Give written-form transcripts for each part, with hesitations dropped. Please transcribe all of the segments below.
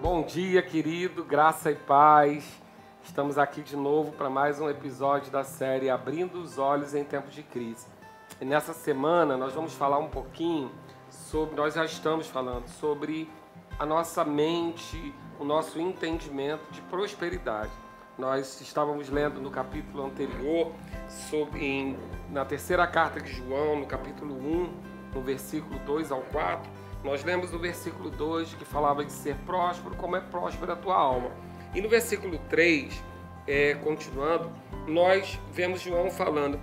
Bom dia, querido, graça e paz. Estamos aqui de novo para mais um episódio da série Abrindo os Olhos em Tempos de Crise. E nessa semana nós vamos falar um pouquinho sobre, nós já estamos falando sobre a nossa mente, o nosso entendimento de prosperidade. Nós estávamos lendo no capítulo anterior, na terceira carta de João, no capítulo 1, no versículo 2 ao 4, nós lemos no versículo 2 que falava de ser próspero, como é próspera a tua alma. E no versículo 3, continuando, nós vemos João falando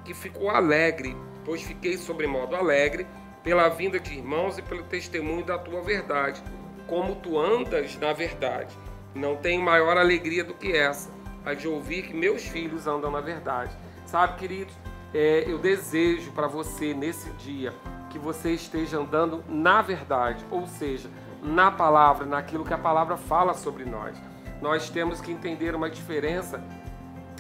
que ficou alegre, pois fiquei sobremodo alegre pela vinda de irmãos e pelo testemunho da tua verdade, como tu andas na verdade. Não tenho maior alegria do que essa, a de ouvir que meus filhos andam na verdade. Sabe, queridos, eu desejo para você nesse dia que você esteja andando na verdade, ou seja, na palavra, naquilo que a palavra fala sobre nós. Nós temos que entender uma diferença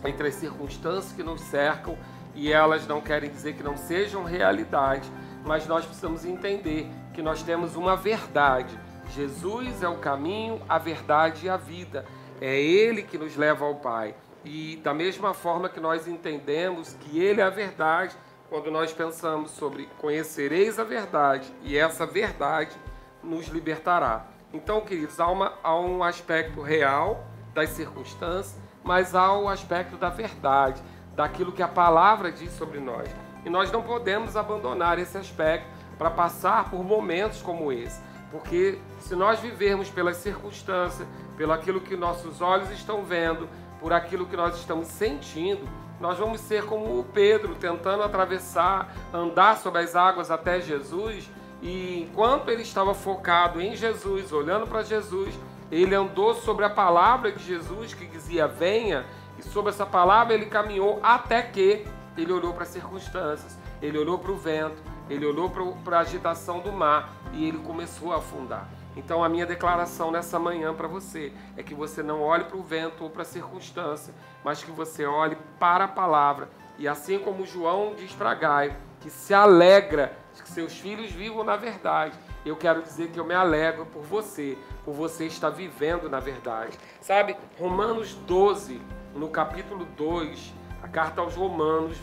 entre as circunstâncias que nos cercam e elas não querem dizer que não sejam realidade, mas nós precisamos entender que nós temos uma verdade. Jesus é o caminho, a verdade e a vida. É Ele que nos leva ao Pai. E da mesma forma que nós entendemos que Ele é a verdade, quando nós pensamos sobre conhecereis a verdade e essa verdade nos libertará. Então, queridos, há um aspecto real das circunstâncias, mas há o aspecto da verdade, daquilo que a palavra diz sobre nós. E nós não podemos abandonar esse aspecto para passar por momentos como esse. Porque se nós vivermos pelas circunstâncias, pelo aquilo que nossos olhos estão vendo, por aquilo que nós estamos sentindo, nós vamos ser como o Pedro, tentando atravessar, andar sobre as águas até Jesus, e enquanto ele estava focado em Jesus, olhando para Jesus, ele andou sobre a palavra de Jesus que dizia venha, e sobre essa palavra ele caminhou até que ele olhou para as circunstâncias, ele olhou para o vento, ele olhou para a agitação do mar e ele começou a afundar. Então a minha declaração nessa manhã para você é que você não olhe para o vento ou para a circunstância, mas que você olhe para a palavra. E assim como João diz para Gaio, que se alegra de que seus filhos vivam na verdade, eu quero dizer que eu me alegro por você estar vivendo na verdade. Sabe, Romanos 12, no capítulo 2, a carta aos Romanos,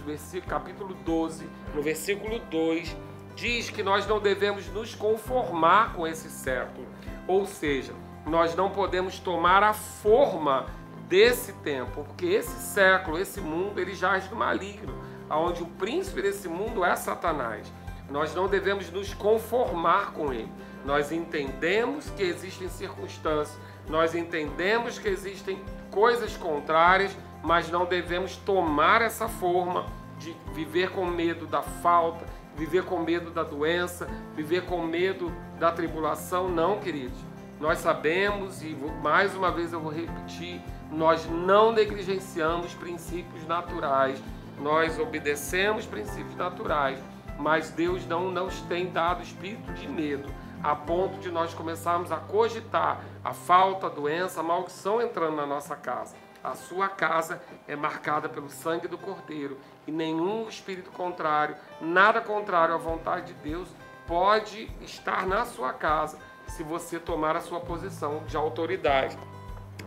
capítulo 12, no versículo 2, diz que nós não devemos nos conformar com esse século. Ou seja, nós não podemos tomar a forma desse tempo, porque esse século, esse mundo, ele jaz no maligno, onde o príncipe desse mundo é Satanás. Nós não devemos nos conformar com ele. Nós entendemos que existem circunstâncias, nós entendemos que existem coisas contrárias, mas não devemos tomar essa forma de viver com medo da falta, viver com medo da doença, viver com medo da tribulação. Não, queridos. Nós sabemos, e mais uma vez eu vou repetir, nós não negligenciamos princípios naturais, nós obedecemos princípios naturais, mas Deus não nos tem dado espírito de medo, a ponto de nós começarmos a cogitar a falta, a doença, a maldição entrando na nossa casa. A sua casa é marcada pelo sangue do Cordeiro e nenhum espírito contrário, nada contrário à vontade de Deus pode estar na sua casa se você tomar a sua posição de autoridade.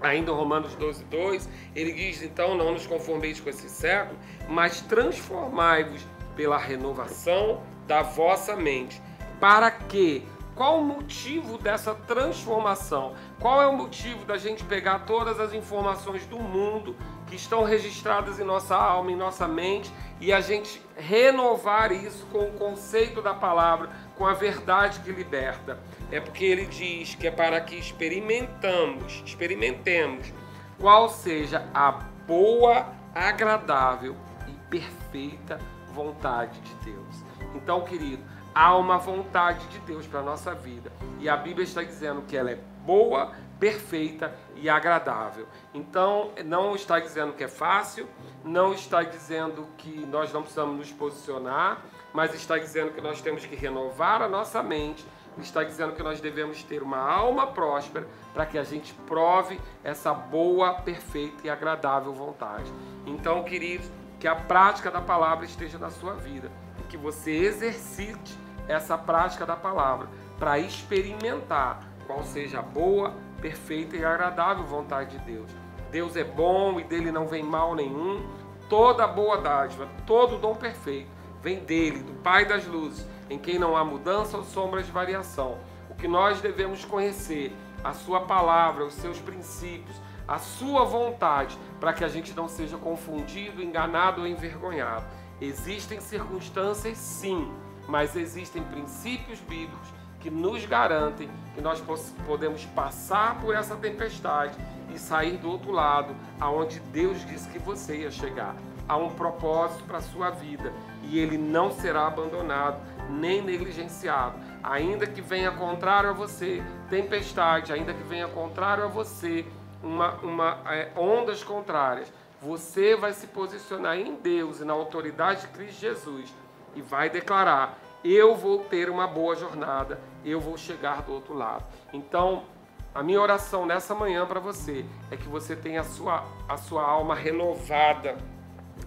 Ainda em Romanos 12, 2, ele diz, então, não nos conformeis com esse século, mas transformai-vos pela renovação da vossa mente. Para que? Qual o motivo dessa transformação? Qual é o motivo da gente pegar todas as informações do mundo que estão registradas em nossa alma, em nossa mente, e a gente renovar isso com o conceito da palavra, com a verdade que liberta? É porque ele diz que é para que experimentemos qual seja a boa, agradável e perfeita vontade de Deus. Então, querido, há uma vontade de Deus para a nossa vida. E a Bíblia está dizendo que ela é boa, perfeita e agradável. Então, não está dizendo que é fácil, não está dizendo que nós não precisamos nos posicionar, mas está dizendo que nós temos que renovar a nossa mente, está dizendo que nós devemos ter uma alma próspera para que a gente prove essa boa, perfeita e agradável vontade. Então, queridos, que a prática da palavra esteja na sua vida, que você exercite essa prática da palavra para experimentar qual seja a boa, perfeita e agradável vontade de Deus. Deus é bom e dele não vem mal nenhum. Toda boa dádiva, todo dom perfeito vem dele, do Pai das luzes, em quem não há mudança ou sombra de variação. O que nós devemos conhecer, a sua palavra, os seus princípios, a sua vontade, para que a gente não seja confundido, enganado ou envergonhado. Existem circunstâncias, sim, mas existem princípios bíblicos que nos garantem que nós podemos passar por essa tempestade e sair do outro lado, aonde Deus disse que você ia chegar. Há um propósito para a sua vida e ele não será abandonado nem negligenciado. Ainda que venha contrário a você tempestade, ainda que venha contrário a você ondas contrárias, você vai se posicionar em Deus e na autoridade de Cristo Jesus e vai declarar: eu vou ter uma boa jornada, eu vou chegar do outro lado. Então, a minha oração nessa manhã para você é que você tenha a sua alma renovada,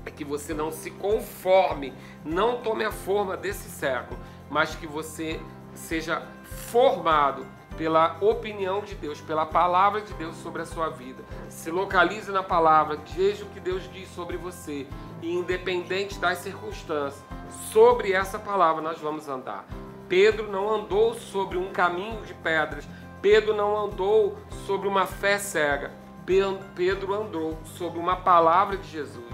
é que você não se conforme, não tome a forma desse século, mas que você seja formado pela opinião de Deus, pela palavra de Deus sobre a sua vida. Se localize na palavra, veja o que Deus diz sobre você e independente das circunstâncias, sobre essa palavra nós vamos andar. Pedro não andou sobre um caminho de pedras, Pedro não andou sobre uma fé cega, Pedro andou sobre uma palavra de Jesus.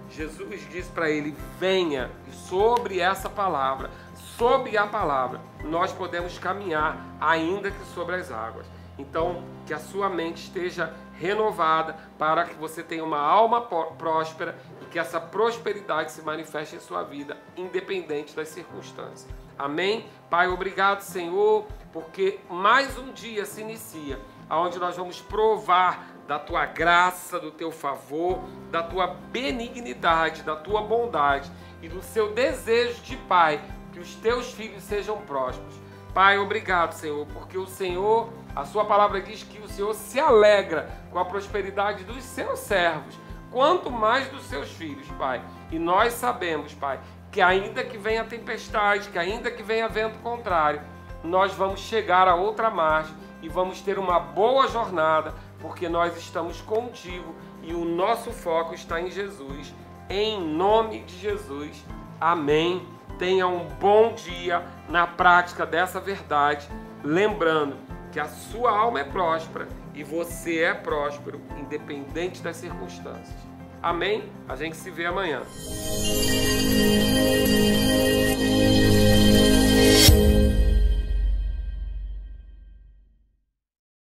Jesus disse para ele: venha, e sobre essa palavra, sob a palavra, nós podemos caminhar, ainda que sobre as águas. Então, que a sua mente esteja renovada para que você tenha uma alma próspera e que essa prosperidade se manifeste em sua vida, independente das circunstâncias. Amém? Pai, obrigado, Senhor, porque mais um dia se inicia, onde nós vamos provar da tua graça, do teu favor, da tua benignidade, da tua bondade e do seu desejo de Pai, que os teus filhos sejam prósperos. Pai, obrigado, Senhor, porque o Senhor, a sua palavra diz que o Senhor se alegra com a prosperidade dos seus servos, quanto mais dos seus filhos, Pai. E nós sabemos, Pai, que ainda que venha tempestade, que ainda que venha vento contrário, nós vamos chegar a outra margem e vamos ter uma boa jornada, porque nós estamos contigo e o nosso foco está em Jesus. Em nome de Jesus. Amém. Tenha um bom dia na prática dessa verdade, lembrando que a sua alma é próspera e você é próspero, independente das circunstâncias. Amém? A gente se vê amanhã.